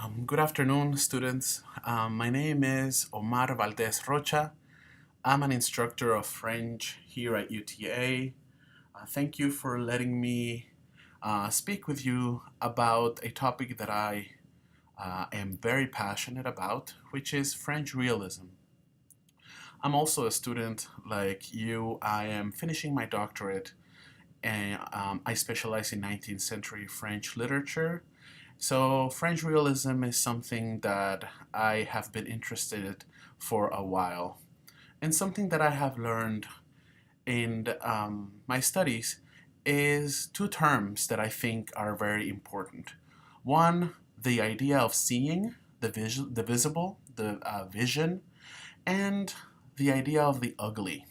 Good afternoon, students. My name is Omar Valdez Rocha. I'm an instructor of French here at UTA. Thank you for letting me speak with you about a topic that I am very passionate about, which is French realism. I'm also a student like you. I am finishing my doctorate and I specialize in 19th century French literature. So French realism is something that I have been interested for a while, and something that I have learned in my studies is two terms that I think are very important. One, the idea of seeing, the visible, the vision, and the idea of the ugly,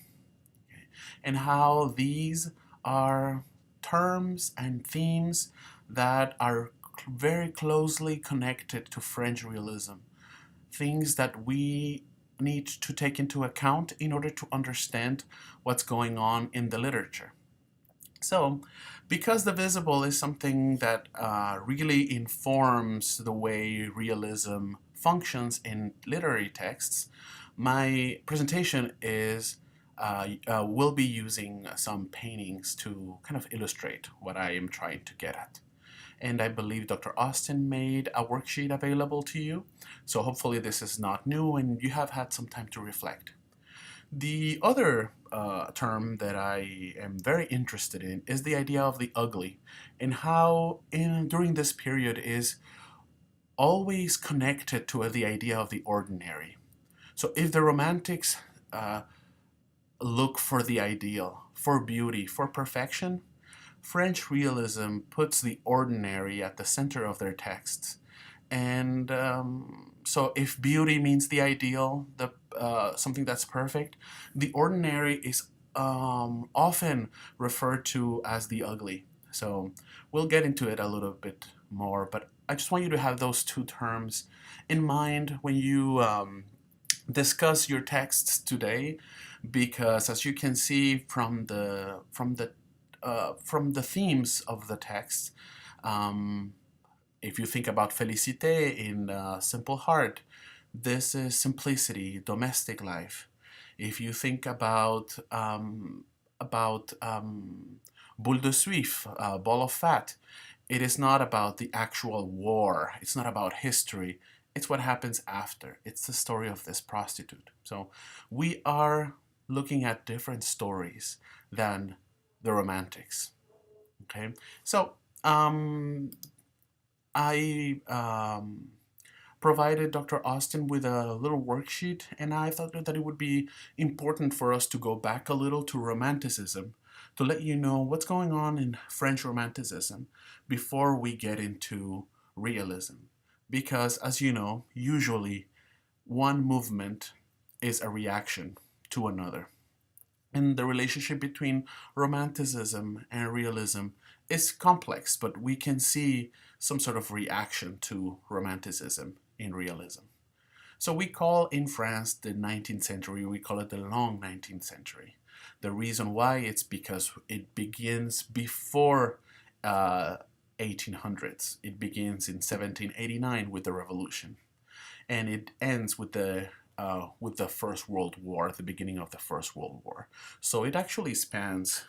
and how these are terms and themes that are very closely connected to French realism, things that we need to take into account in order to understand what's going on in the literature. So, because the visible is something that really informs the way realism functions in literary texts, my presentation will be using some paintings to kind of illustrate what I am trying to get at. And I believe Dr. Austin made a worksheet available to you, so hopefully this is not new and you have had some time to reflect. The other term that I am very interested in is the idea of the ugly, and how during this period is always connected to the idea of the ordinary. So if the Romantics look for the ideal, for beauty, for perfection, French realism puts the ordinary at the center of their texts. And so if beauty means the ideal, something that's perfect, the ordinary is often referred to as the ugly. So we'll get into it a little bit more, but I just want you to have those two terms in mind when you discuss your texts today, because as you can see from the themes of the text, um, if you think about félicité in Simple Heart, this is simplicity, domestic life. If you think about boule de suif, ball of fat, it is not about the actual war. It's not about history. It's what happens after. It's the story of this prostitute. So we are looking at different stories than the Romantics. Okay, so I provided Dr. Austin with a little worksheet, and I thought that it would be important for us to go back a little to Romanticism to let you know what's going on in French Romanticism before we get into realism. Because, as you know, usually one movement is a reaction to another. And the relationship between Romanticism and realism is complex, but we can see some sort of reaction to Romanticism in realism. So we call in France the 19th century, we call it the long 19th century. The reason why, it's because it begins before 1800s. It begins in 1789 with the revolution, and it ends with the First World War, the beginning of the First World War. So it actually spans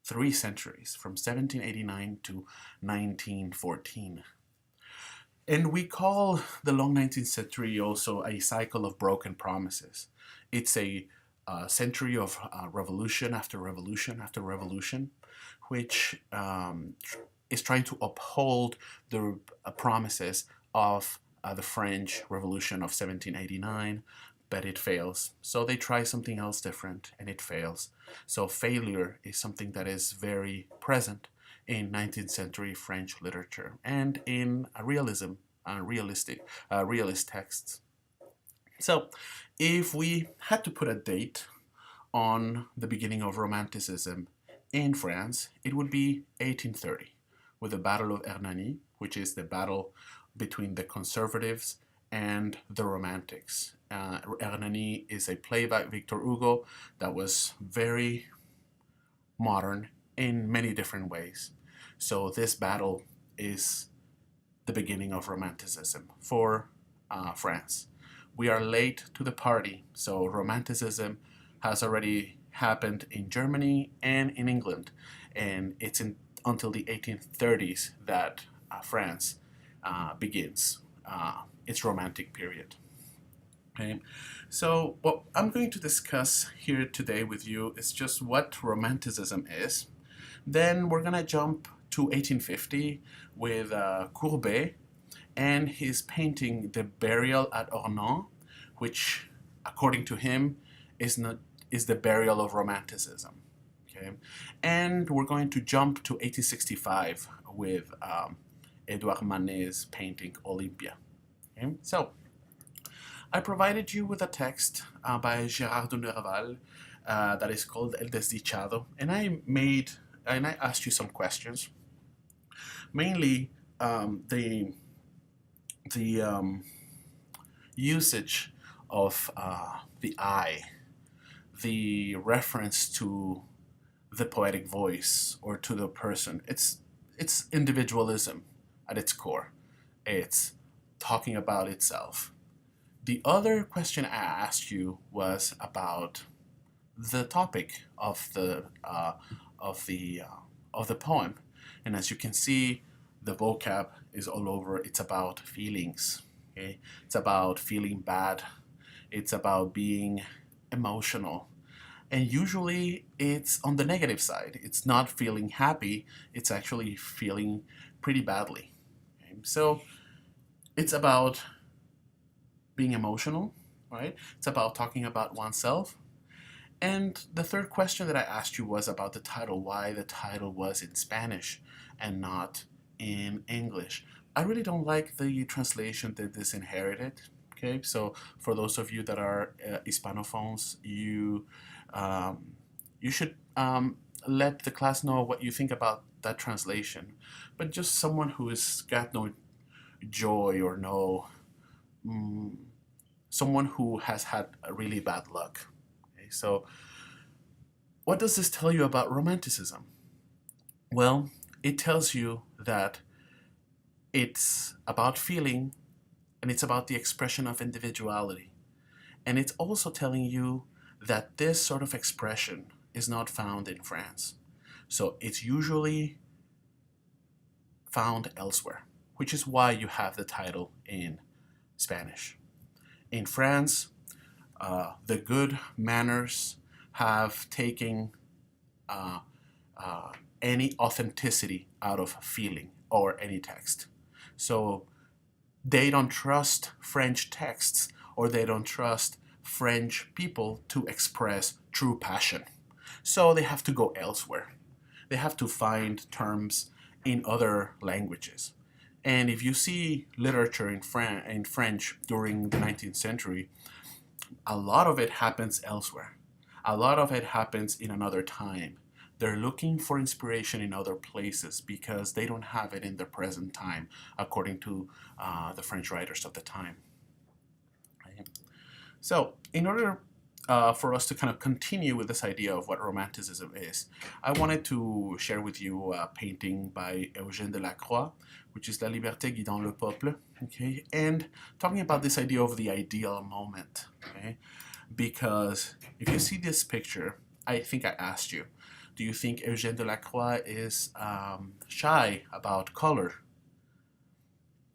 3 centuries, from 1789 to 1914. And we call the long 19th century also a cycle of broken promises. It's a century of revolution after revolution after revolution, which is trying to uphold the promises of the French Revolution of 1789, but it fails. So they try something else different, and it fails. So failure is something that is very present in 19th century French literature and in realism, realist texts. So if we had to put a date on the beginning of Romanticism in France, it would be 1830, with the Battle of Hernani, which is the battle between the conservatives and the Romantics. Hernani is a play by Victor Hugo that was very modern in many different ways. So this battle is the beginning of Romanticism for France. We are late to the party, so Romanticism has already happened in Germany and in England, and it's until the 1830s that France begins its Romantic period. Okay. So what I'm going to discuss here today with you is just what Romanticism is. Then we're going to jump to 1850 with Courbet and his painting The Burial at Ornans, which, according to him, is the burial of Romanticism. Okay. And we're going to jump to 1865 with Edouard Manet's painting Olympia. Okay. So I provided you with a text by Gérard de Nerval that is called El Desdichado, and I asked you some questions, mainly the usage of the I, the reference to the poetic voice or to the person. It's individualism at its core. It's talking about itself. The other question I asked you was about the topic of the poem, and as you can see, the vocab is all over. It's about feelings. Okay, it's about feeling bad. It's about being emotional, and usually it's on the negative side. It's not feeling happy. It's actually feeling pretty badly. Okay? So it's about being emotional, right? It's about talking about oneself. And the third question that I asked you was about the title, why the title was in Spanish and not in English. I really don't like the translation that this inherited. Okay, so for those of you that are Hispanophones, you should let the class know what you think about that translation. But just someone who has got no joy or no someone who has had a really bad luck. Okay, so what does this tell you about Romanticism? Well, it tells you that it's about feeling and it's about the expression of individuality. And it's also telling you that this sort of expression is not found in France. So it's usually found elsewhere, which is why you have the title in Spanish. In France, the good manners have taken any authenticity out of feeling or any text. So they don't trust French texts or they don't trust French people to express true passion. So they have to go elsewhere. They have to find terms in other languages. And if you see literature in French during the 19th century, a lot of it happens elsewhere. A lot of it happens in another time. They're looking for inspiration in other places because they don't have it in the present time, according to the French writers of the time. Right? So in order for us to kind of continue with this idea of what Romanticism is, I wanted to share with you a painting by Eugène Delacroix, which is La Liberté guidant le peuple, okay? And talking about this idea of the ideal moment, okay? Because if you see this picture, I think I asked you, do you think Eugène Delacroix is shy about color?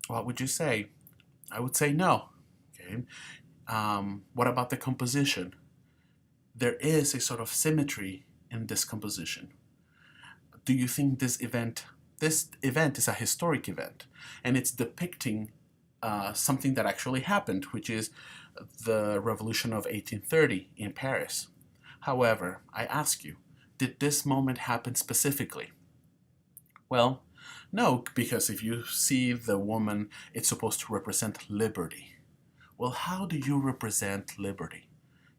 What would you say? I would say no, okay? What about the composition? There is a sort of symmetry in this composition. Do you think this event is a historic event and it's depicting something that actually happened, which is the revolution of 1830 in Paris? However, I ask you, did this moment happen specifically? Well, no, because if you see the woman, it's supposed to represent liberty. Well, how do you represent liberty?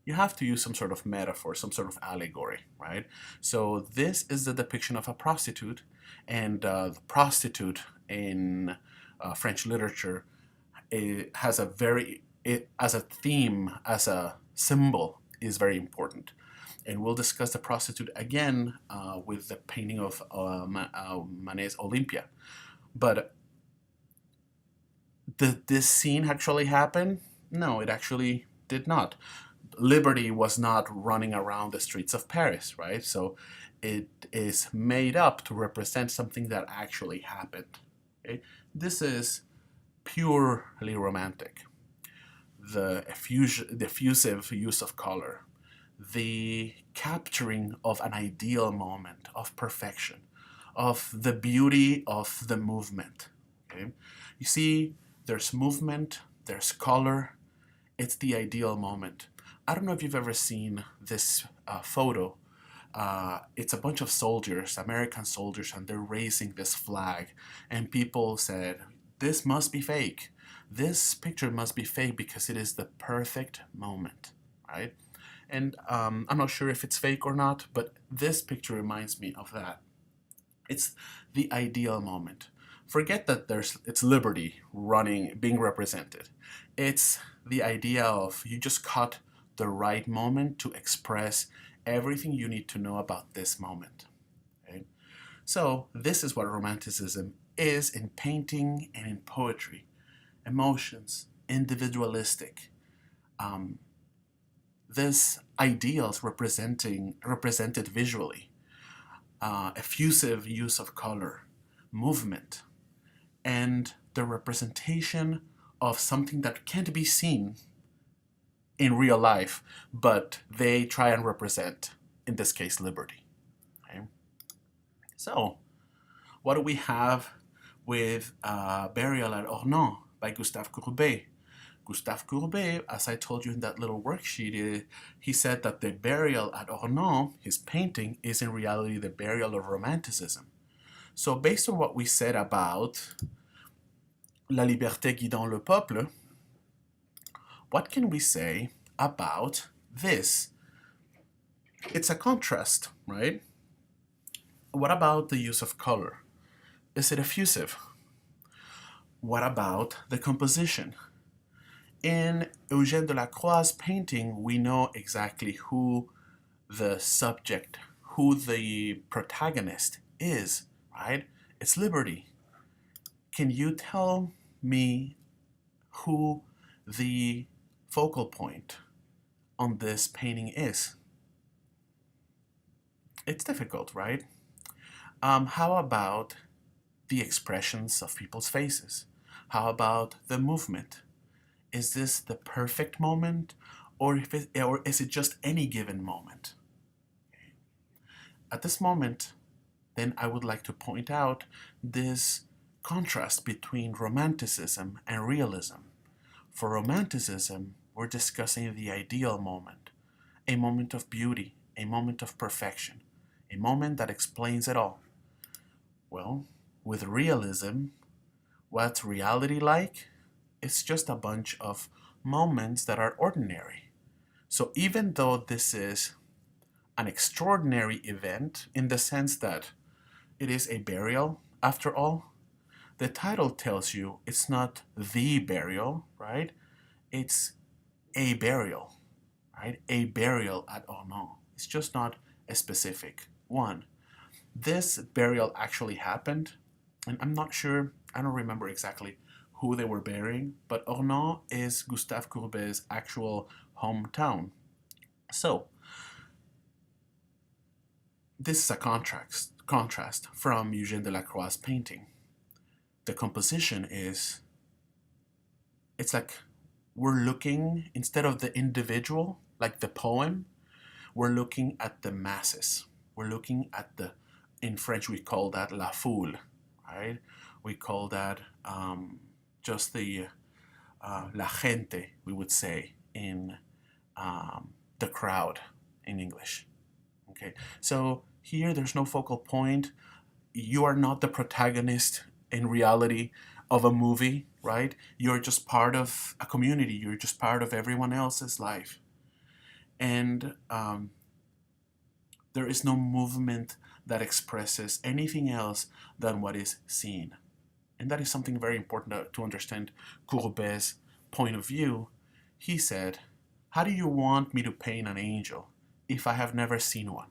You have to use some sort of metaphor, some sort of allegory, right? So this is the depiction of a prostitute, and the prostitute in French literature has as a theme, as a symbol, is very important. And we'll discuss the prostitute again with the painting of Manet's Olympia. But Did this scene actually happen? No, it actually did not. Liberty was not running around the streets of Paris, right? So it is made up to represent something that actually happened. Okay? This is purely romantic. The effusive use of color, the capturing of an ideal moment of perfection, of the beauty of the movement. Okay? You see, there's movement, there's color, it's the ideal moment. I don't know if you've ever seen this photo. It's a bunch of soldiers, American soldiers, and they're raising this flag. And people said, this must be fake. This picture must be fake because it is the perfect moment, right? And I'm not sure if it's fake or not, but this picture reminds me of that. It's the ideal moment. Forget that it's liberty running, being represented. It's the idea of you just caught the right moment to express everything you need to know about this moment. Okay? So this is what romanticism is in painting and in poetry. Emotions, individualistic. This ideals represented visually, effusive use of color, movement, and the representation of something that can't be seen in real life, but they try and represent, in this case, liberty. Okay? So, what do we have with Burial at Ornans by Gustave Courbet? Gustave Courbet, as I told you in that little worksheet, he said that the Burial at Ornans, his painting, is in reality the burial of Romanticism. So based on what we said about La liberté guidant le peuple, what can we say about this? It's a contrast, right? What about the use of color? Is it effusive? What about the composition? In Eugène Delacroix's painting, we know exactly who the subject, who the protagonist is, right? It's liberty. Can you tell me who the focal point on this painting is? It's difficult, right? How about the expressions of people's faces? How about the movement? Is this the perfect moment, or is it just any given moment? At this moment, then I would like to point out this contrast between romanticism and realism. For romanticism, we're discussing the ideal moment, a moment of beauty, a moment of perfection, a moment that explains it all. Well, with realism, what's reality like? It's just a bunch of moments that are ordinary. So even though this is an extraordinary event in the sense that it is a burial, after all, the title tells you it's not the burial, right? It's a burial, right? A burial at Ornans. It's just not a specific one. This burial actually happened, and I'm not sure, I don't remember exactly who they were burying, but Ornans is Gustave Courbet's actual hometown. So, this is a contrast from Eugène Delacroix's painting. The composition is, it's like we're looking, instead of the individual, like the poem, we're looking at the masses. We're looking at in French we call that la foule, right? We call that just the la gente, we would say in the crowd in English. Okay, so here there's no focal point. You are not the protagonist in reality of a movie, right? You're just part of a community. You're just part of everyone else's life. And there is no movement that expresses anything else than what is seen. And that is something very important to understand Courbet's point of view. He said, how do you want me to paint an angel if I have never seen one?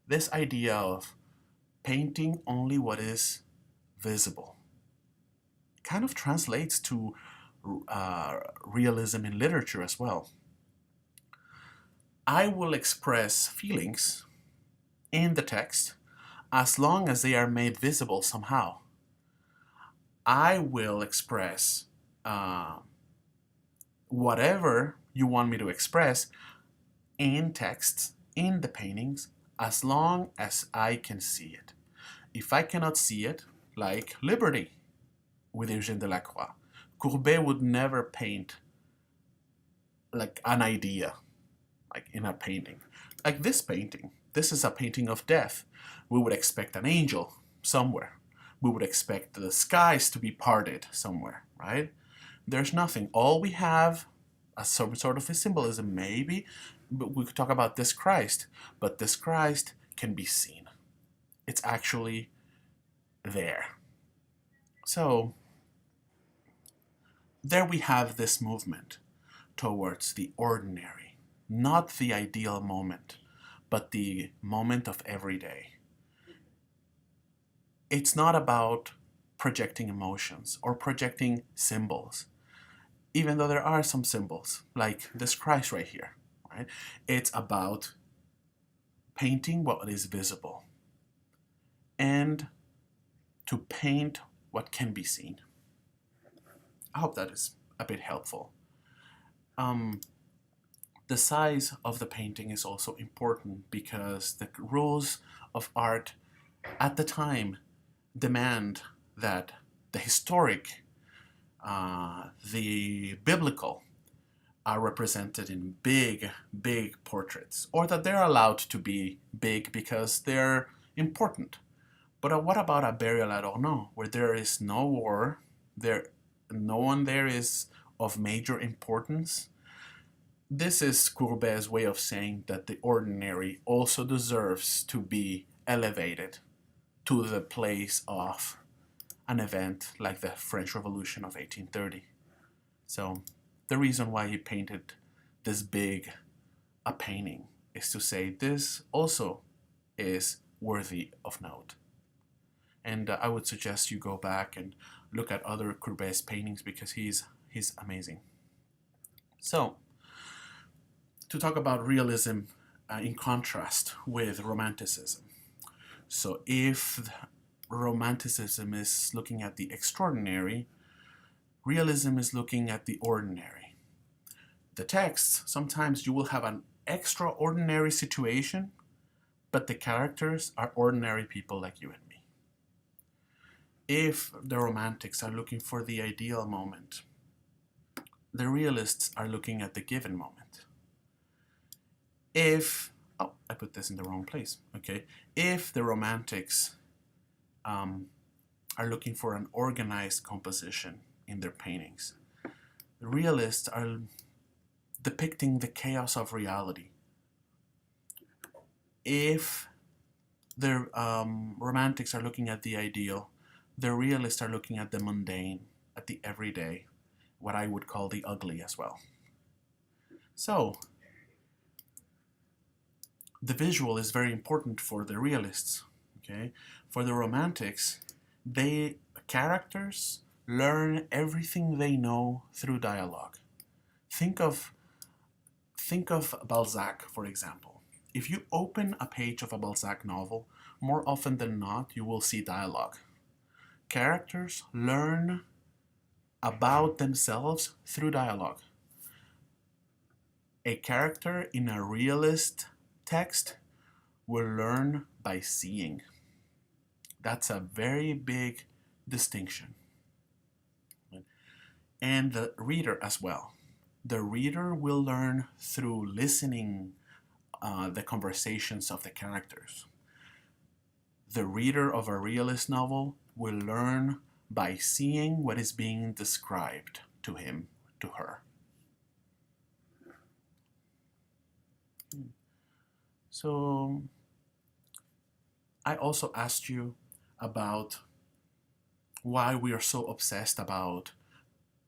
This idea of painting only what is visible. kind of translates to realism in literature as well. I will express feelings in the text as long as they are made visible somehow. I will express whatever you want me to express in text, in the paintings, as long as I can see it. If I cannot see it, like Liberty with Eugène Delacroix, Courbet would never paint like an idea, like in a painting. Like this painting, this is a painting of death. We would expect an angel somewhere. We would expect the skies to be parted somewhere, right? There's nothing. All we have, some sort of a symbolism maybe, but we could talk about this Christ, but this Christ can be seen. It's actually there. So there we have this movement towards the ordinary, not the ideal moment, but the moment of every day. It's not about projecting emotions or projecting symbols, even though there are some symbols, like this Christ right here, right? It's about painting what is visible and to paint what can be seen. I hope that is a bit helpful. The size of the painting is also important because the rules of art at the time demand that the historic, the biblical, are represented in big, big portraits, or that they're allowed to be big because they're important. But what about a burial at Ornans, where there is no war, no one there is of major importance? This is Courbet's way of saying that the ordinary also deserves to be elevated to the place of an event like the French Revolution of 1830. So the reason why he painted this big a painting is to say this also is worthy of note. And I would suggest you go back and look at other Courbet's paintings because he's amazing. So, to talk about realism in contrast with romanticism. So if romanticism is looking at the extraordinary, realism is looking at the ordinary. The texts, sometimes you will have an extraordinary situation, but the characters are ordinary people like you and me. If the romantics are looking for the ideal moment, the realists are looking at the given moment. If, oh, I put this in the wrong place, okay. If the romantics are looking for an organized composition in their paintings, the realists are depicting the chaos of reality. If the romantics are looking at the ideal, the realists are looking at the mundane, at the everyday, what I would call the ugly as well. So, the visual is very important for the realists, okay? For the romantics, characters learn everything they know through dialogue. Think of Balzac, for example. If you open a page of a Balzac novel, more often than not, you will see dialogue. Characters learn about themselves through dialogue. A character in a realist text will learn by seeing. That's a very big distinction. And the reader as well. The reader will learn through listening the conversations of the characters. The reader of a realist novel will learn by seeing what is being described to him, to her. So I also asked you about why we are so obsessed about,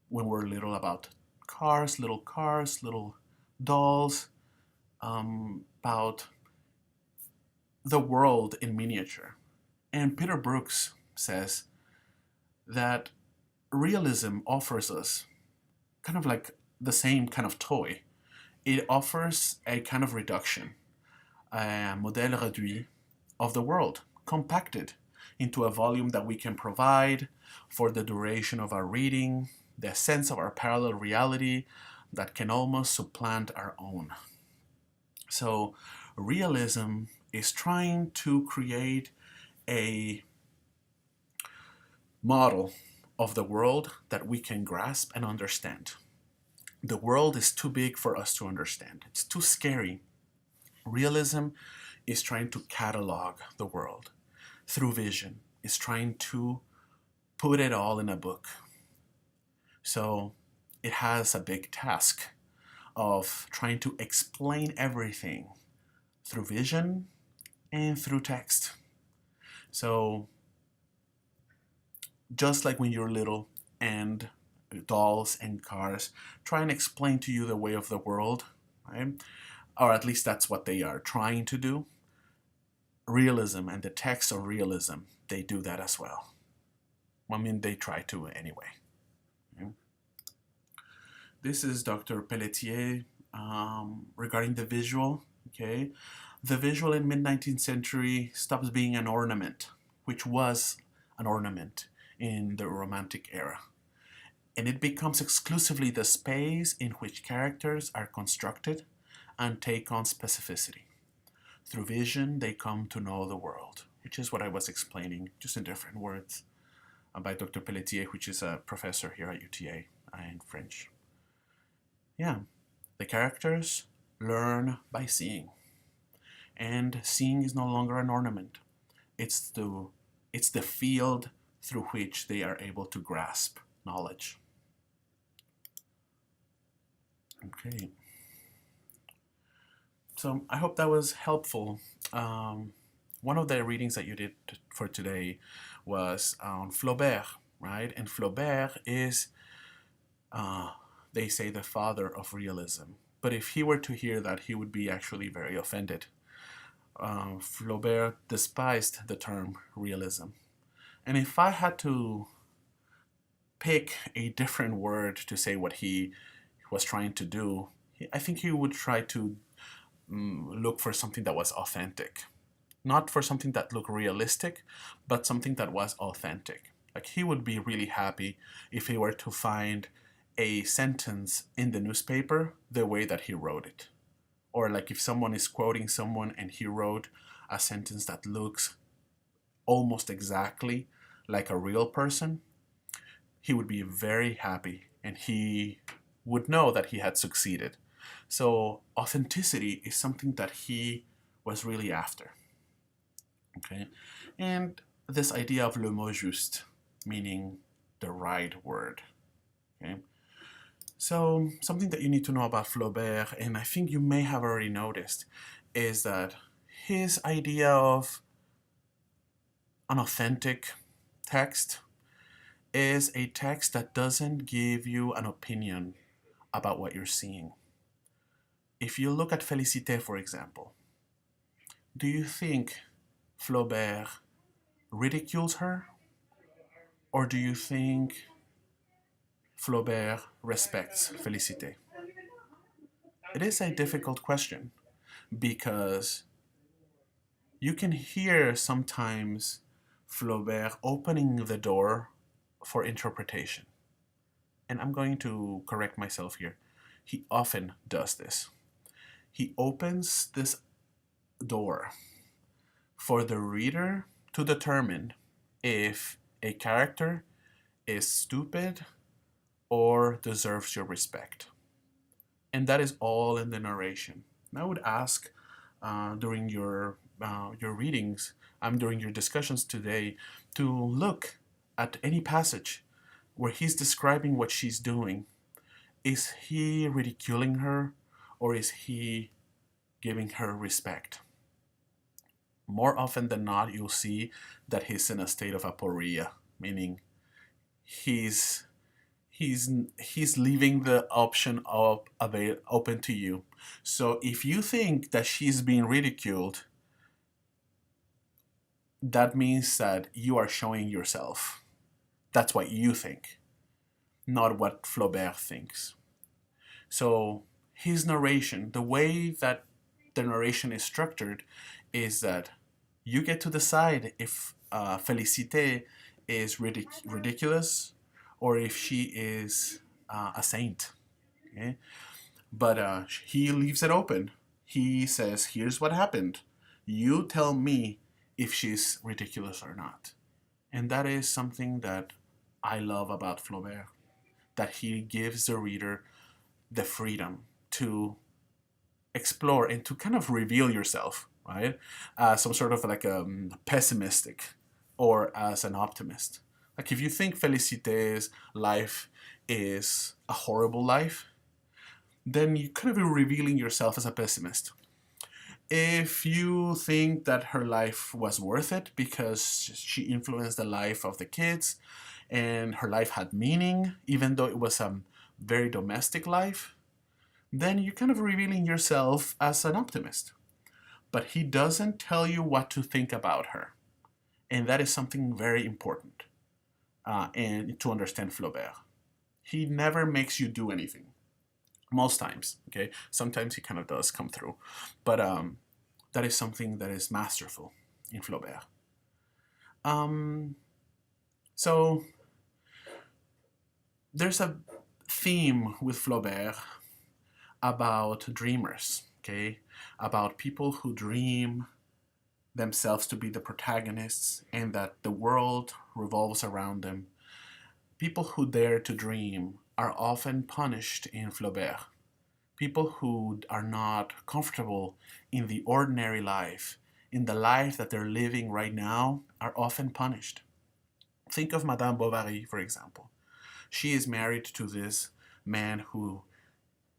when we're little, about cars, little dolls, about the world in miniature. And Peter Brooks says that realism offers us kind of like the same kind of toy. It offers a kind of reduction, a modèle réduit of the world, compacted into a volume that we can provide for the duration of our reading, the sense of our parallel reality that can almost supplant our own. So realism is trying to create a model of the world that we can grasp and understand. The world is too big for us to understand. It's too scary. Realism is trying to catalog the world through vision. It's trying to put it all in a book. So it has a big task of trying to explain everything through vision and through text. So just like when you're little and dolls and cars try and explain to you the way of the world, right? Or at least that's what they are trying to do. Realism and the text of realism, they do that as well. I mean, they try to anyway. Okay? This is Dr. Pelletier regarding the visual. Okay, the visual in mid-19th century stops being an ornament, which was an ornament in the Romantic era, and it becomes exclusively the space in which characters are constructed and take on specificity. Through vision, they come to know the world, which is what I was explaining, just in different words, by Dr. Pelletier, which is a professor here at UTA in French. Yeah, the characters learn by seeing, and seeing is no longer an ornament. It's the field through which they are able to grasp knowledge. Okay. So I hope that was helpful. One of the readings that you did for today was on Flaubert, right? And Flaubert is, they say, the father of realism. But if he were to hear that, he would be actually very offended. Flaubert despised the term realism. And if I had to pick a different word to say what he was trying to do, I think he would try to look for something that was authentic. Not for something that looked realistic, but something that was authentic. Like, he would be really happy if he were to find a sentence in the newspaper the way that he wrote it. Or like if someone is quoting someone and he wrote a sentence that looks almost exactly like a real person, he would be very happy and he would know that he had succeeded. So authenticity is something that he was really after. Okay, and this idea of le mot juste, meaning the right word. Okay, so something that you need to know about Flaubert, and I think you may have already noticed, is that his idea of an authentic text is a text that doesn't give you an opinion about what you're seeing. If you look at Félicité, for example, do you think Flaubert ridicules her? Or do you think Flaubert respects Félicité? It is a difficult question because you can hear sometimes Flaubert opening the door for interpretation. And I'm going to correct myself here. He often does this. He opens this door for the reader to determine if a character is stupid or deserves your respect. And that is all in the narration. And I would ask during your readings, during your discussions today, to look at any passage where he's describing what she's doing. Is he ridiculing her, or is he giving her respect? More often than not, you'll see that he's in a state of aporia, meaning he's leaving the option open to you. So if you think that she's being ridiculed, that means that you are showing yourself. That's what you think. not what Flaubert thinks. So his narration, the way that the narration is structured, is that you get to decide if Félicité is ridiculous or if she is a saint. Okay? But he leaves it open. He says, here's what happened. You tell me if she's ridiculous or not. And that is something that I love about Flaubert, that he gives the reader the freedom to explore and to kind of reveal yourself, right? As some sort of like a pessimistic or as an optimist. Like if you think Felicité's life is a horrible life, then you kind of be revealing yourself as a pessimist. If you think that her life was worth it because she influenced the life of the kids and her life had meaning, even though it was a very domestic life, then you're kind of revealing yourself as an optimist. But he doesn't tell you what to think about her. And that is something very important and to understand Flaubert. He never makes you do anything. Most times, okay? Sometimes he kind of does come through. But that is something that is masterful in Flaubert. So there's a theme with Flaubert about dreamers, okay? About people who dream themselves to be the protagonists and that the world revolves around them. People who dare to dream are often punished in Flaubert. People who are not comfortable in the ordinary life, in the life that they're living right now, are often punished. Think of Madame Bovary, for example. She is married to this man who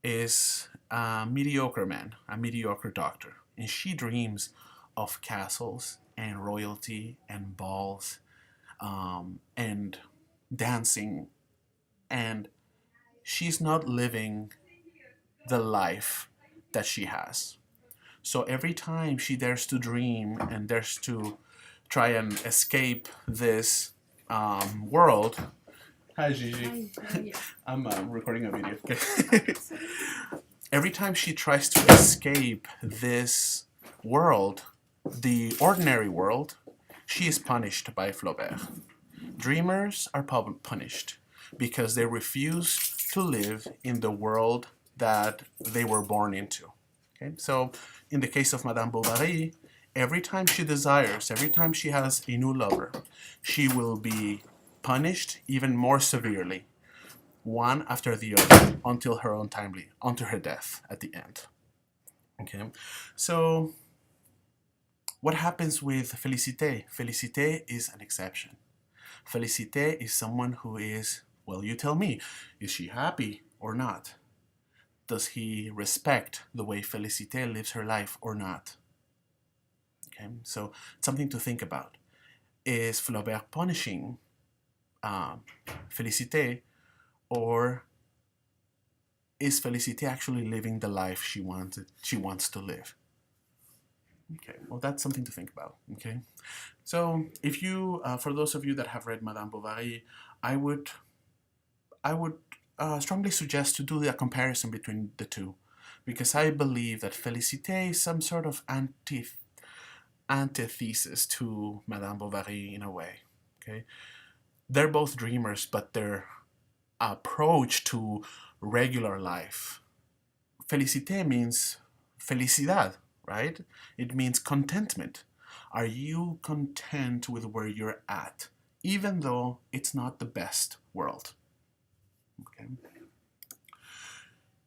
is a mediocre man, a mediocre doctor, and she dreams of castles and royalty and balls and dancing, and she's not living the life that she has. So every time she dares to dream and dares to try and escape this world. Hi, Gigi. Hi, I'm recording a video. Okay. Every time she tries to escape this world, the ordinary world, she is punished by Flaubert. Dreamers are punished because they refuse to live in the world that they were born into. Okay? So in the case of Madame Bovary, every time she desires, every time she has a new lover, she will be punished even more severely, one after the other, until her until her death at the end. Okay, so what happens with Félicité? Félicité is an exception. Félicité is someone who is, well, you tell me, is she happy or not? Does he respect the way Félicité lives her life or not? Okay, so something to think about. Is Flaubert punishing Félicité, or is Félicité actually living the life she wants to live? Okay, well, that's something to think about. Okay, so if you, for those of you that have read Madame Bovary, I would strongly suggest to do a comparison between the two, because I believe that Félicité is some sort of antithesis to Madame Bovary in a way. Okay, they're both dreamers, but their approach to regular life. Félicité means felicidad, right? It means contentment. Are you content with where you're at, even though it's not the best world? Okay.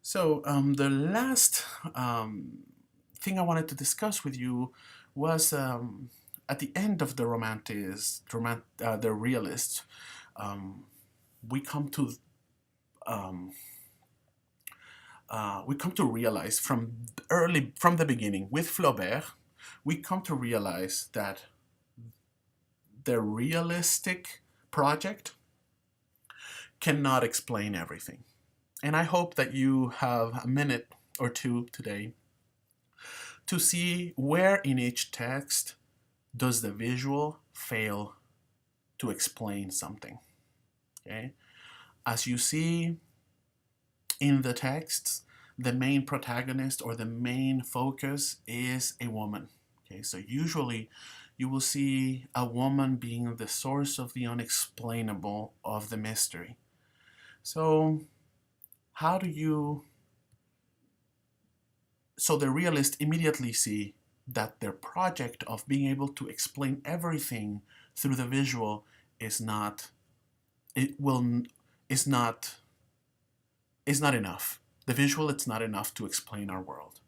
So the last thing I wanted to discuss with you was at the end of the the Realists, we come to realize from the beginning with Flaubert, we come to realize that the realistic project cannot explain everything. And I hope that you have a minute or two today to see where in each text does the visual fail to explain something. Okay? As you see in the texts, the main protagonist or the main focus is a woman. Okay, so usually you will see a woman being the source of the unexplainable, of the mystery. So how do you... So the realist immediately see that their project of being able to explain everything through the visual is not, it will, is not enough. The visual, it's not enough to explain our world.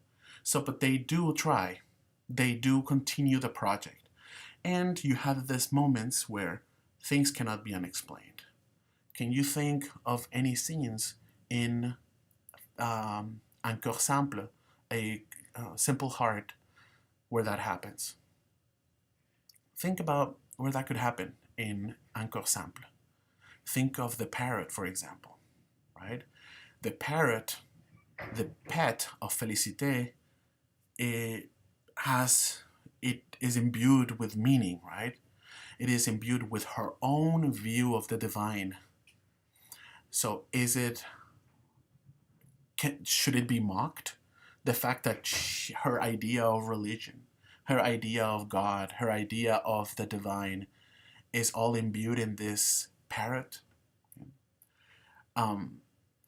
So, but they do try. They do continue the project. And you have these moments where things cannot be unexplained. Can you think of any scenes in Un Cœur Simple, a simple heart, where that happens? Think about where that could happen in Un Cœur Simple. Think of the parrot, for example, right? The parrot, the pet of Félicité, it is imbued with meaning, right? It is imbued with her own view of the divine. So should it be mocked? The fact that her idea of religion, her idea of God, her idea of the divine is all imbued in this parrot.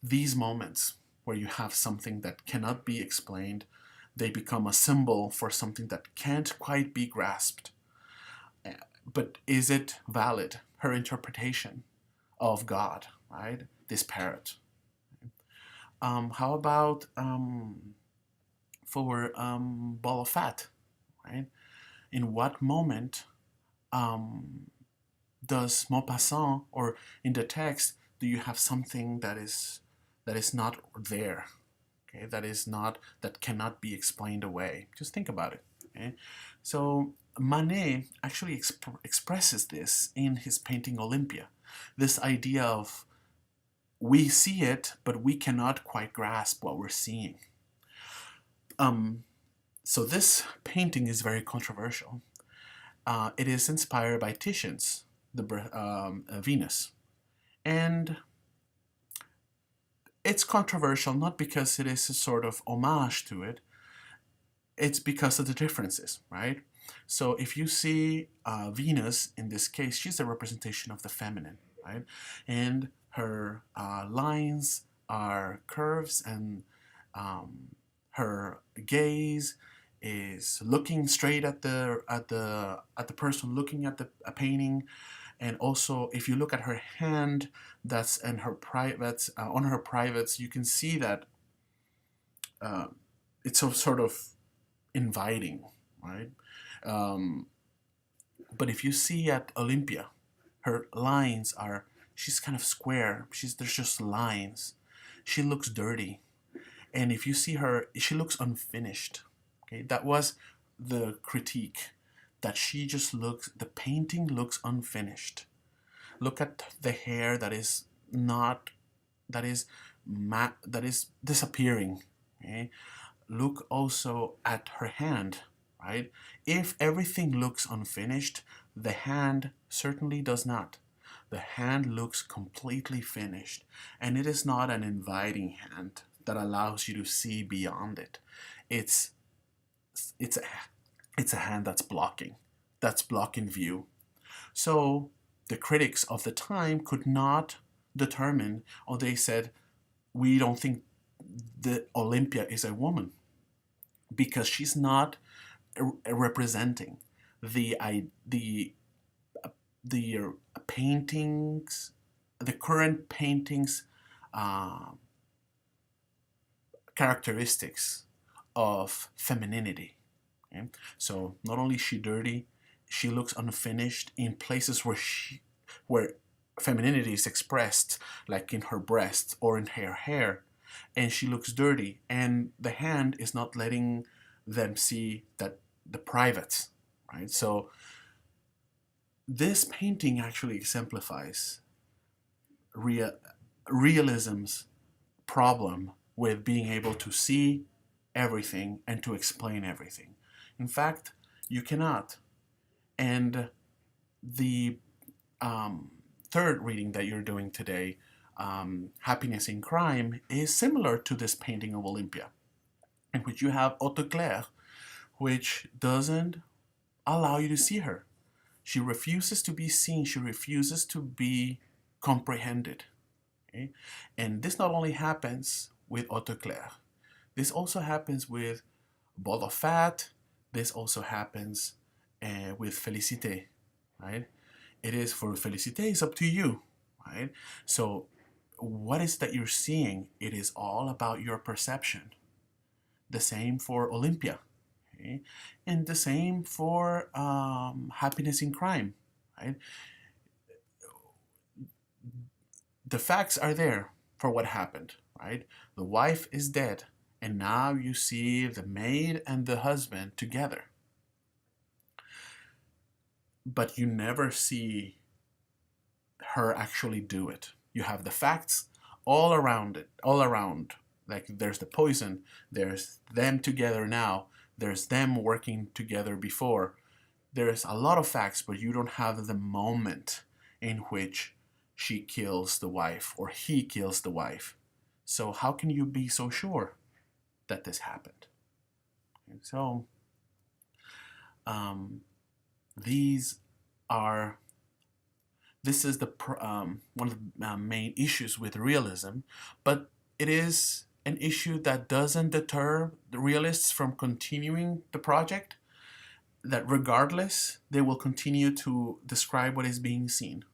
These moments where you have something that cannot be explained, they become a symbol for something that can't quite be grasped. But is it valid? Her interpretation of God, right? This parrot. How about for ball of fat, right? In what moment does Maupassant, or in the text, do you have something that is not there? Okay, that cannot be explained away. Just think about it. Okay? So Manet actually expresses this in his painting Olympia. This idea of we see it, but we cannot quite grasp what we're seeing. So this painting is very controversial. It is inspired by Titian's Venus. And it's controversial not because it is a sort of homage to it, it's because of the differences, right? So if you see Venus, in this case, she's a representation of the feminine, right? And her lines are curves, and her gaze is looking straight at the person looking at the painting. And also, if you look at her hand, that's in her privates, on her privates, you can see that it's a sort of inviting, right? But if you see at Olympia, her lines are, she's kind of square. There's just lines. She looks dirty. And if you see her, she looks unfinished. Okay, that was the critique, that she just looks, the painting looks unfinished. Look at the hair that is not, that is disappearing. Okay? Look also at her hand, right? If everything looks unfinished, the hand certainly does not. The hand looks completely finished, and it is not an inviting hand that allows you to see beyond it. It's a hand that's blocking view. So the critics of the time could not determine, or they said, we don't think that Olympia is a woman because she's not representing the paintings, the current paintings characteristics of femininity. Okay? So not only is she dirty, she looks unfinished in places where femininity is expressed, like in her breasts or in her hair, and she looks dirty, and the hand is not letting them see that the privates, right? So this painting actually exemplifies realism's problem with being able to see everything and to explain everything. In fact, you cannot. And the third reading that you're doing today, Happiness in Crime is similar to this painting of Olympia, in which you have Hauteclair, which doesn't allow you to see her. She refuses to be seen. She refuses to be comprehended. Okay? And this not only happens with Hauteclair. This also happens with Ball of Fat. This also happens with Félicité, right? It is for Félicité, it's up to you, right? So what is that you're seeing? It is all about your perception. The same for Olympia, okay? And the same for Happiness in Crime, right? The facts are there for what happened, right? The wife is dead, and now you see the maid and the husband together. But you never see her actually do it. You have the facts all around it, all around. Like there's the poison, there's them together now, there's them working together before. There's a lot of facts, but you don't have the moment in which she kills the wife or he kills the wife. So how can you be so sure that this happened? And so this is the one of the main issues with realism, but it is an issue that doesn't deter the realists from continuing the project, that regardless, they will continue to describe what is being seen.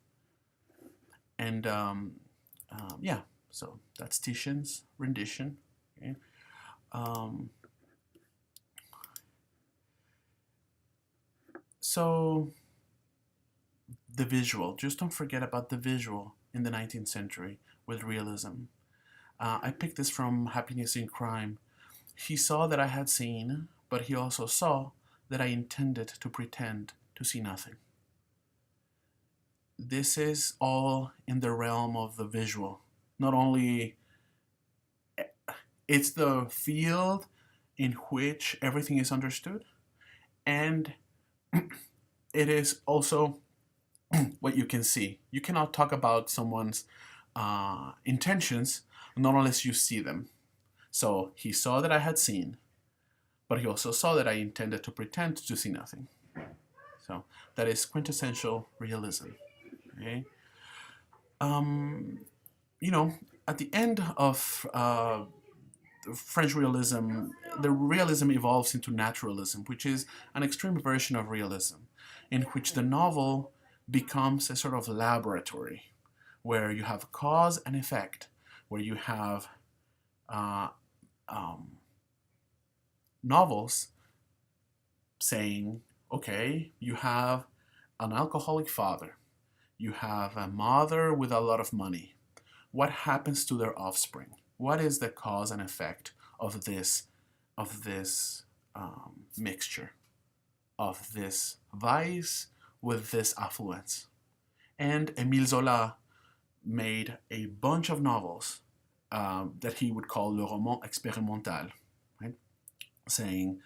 And yeah, so that's Titian's rendition. Okay. So the visual, just don't forget about the visual in the 19th century with realism. I picked this from Happiness in Crime. He saw that I had seen, but he also saw that I intended to pretend to see nothing. This is all in the realm of the visual. Not only, it's the field in which everything is understood, and it is also what you can see. You cannot talk about someone's intentions not unless you see them. So he saw that I had seen, but he also saw that I intended to pretend to see nothing. So that is quintessential realism. Okay? You know, at the end of French realism, the realism evolves into naturalism, which is an extreme version of realism, in which the novel becomes a sort of laboratory where you have cause and effect, where you have novels saying, okay, you have an alcoholic father, you have a mother with a lot of money. What happens to their offspring? What is the cause and effect of this mixture, of this vice with this affluence? And Émile Zola made a bunch of novels that he would call le roman expérimental, right? Saying,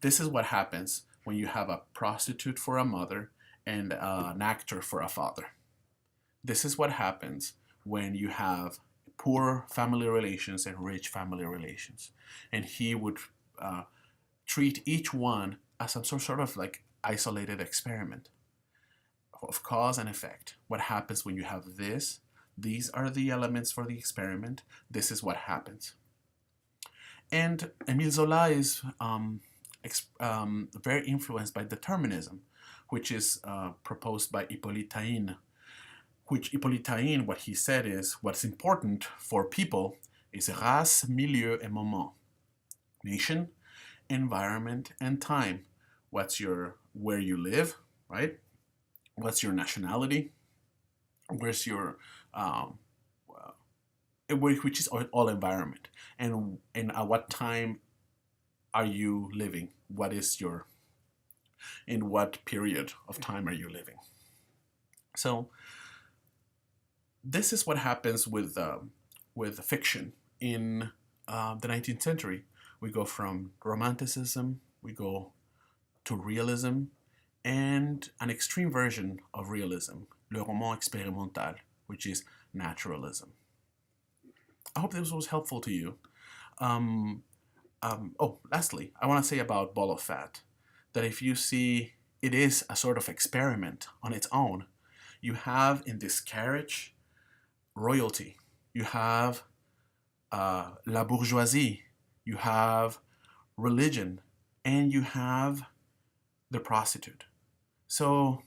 this is what happens when you have a prostitute for a mother and an actor for a father. This is what happens when you have poor family relations and rich family relations. And he would treat each one as some sort of like isolated experiment of cause and effect. What happens when you have this? These are the elements for the experiment. This is what happens. And Émile Zola is very influenced by determinism, which is proposed by Hippolyte Taine. Which Hippolyte Taine, what he said is, what's important for people is race, milieu, et moment. Nation, environment, and time. Where you live, right? What's your nationality? Where's your, which is all environment. And at what time are you living? In what period of time are you living? So this is what happens with fiction in the 19th century. We go from romanticism, we go to realism, and an extreme version of realism, le roman expérimental, which is naturalism. I hope this was helpful to you. Lastly, I want to say about Ball of Fat that if you see it is a sort of experiment on its own, you have in this carriage royalty, you have la bourgeoisie, you have religion, and you have the prostitute. So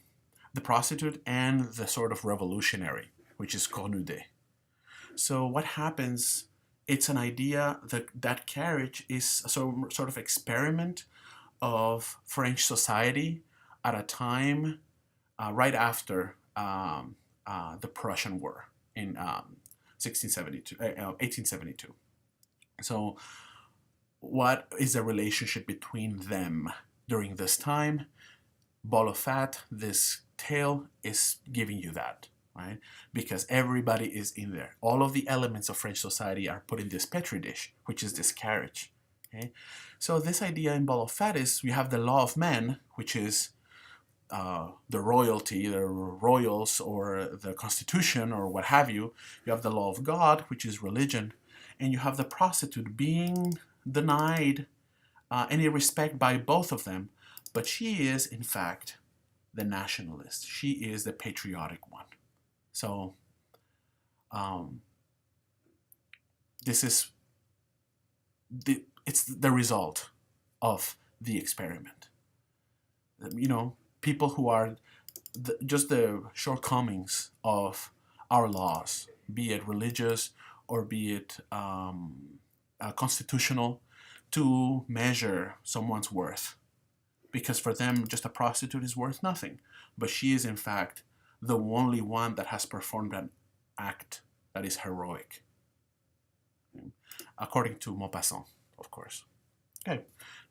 the prostitute and the sort of revolutionary, which is cornudet. So what happens, it's an idea that that carriage is a sort of experiment of French society at a time right after the Prussian War in 1872. So what is the relationship between them during this time? Ball of Fat, this tale is giving you that, right? Because everybody is in there. All of the elements of French society are put in this petri dish, which is this carriage. Okay? So this idea in Ball of Fat is we have the law of man, which is the royalty, the royals, or the constitution, or what have you. You have the law of God, which is religion, and you have the prostitute being denied any respect by both of them, but she is, in fact, the nationalist. She is the patriotic one. So this is it's the result of the experiment. You know, people who are just the shortcomings of our laws, be it religious or be it constitutional, to measure someone's worth. Because for them, just a prostitute is worth nothing. But she is, in fact, the only one that has performed an act that is heroic. According to Maupassant, of course. Okay,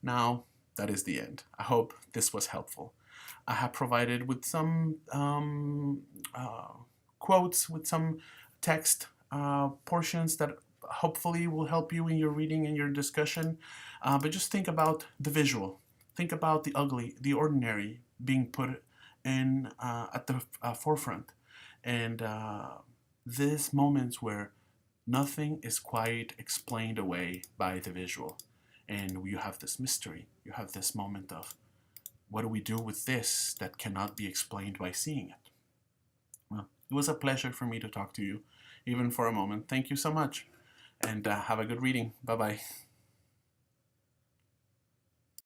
now that is the end. I hope this was helpful. I have provided with some quotes, with some text portions that hopefully will help you in your reading and your discussion. But just think about the visual. Think about the ugly, the ordinary being put in at the forefront. And these moments where nothing is quite explained away by the visual. And you have this mystery. You have this moment of, what do we do with this that cannot be explained by seeing it? Well, it was a pleasure for me to talk to you, even for a moment. Thank you so much. And have a good reading. Bye-bye.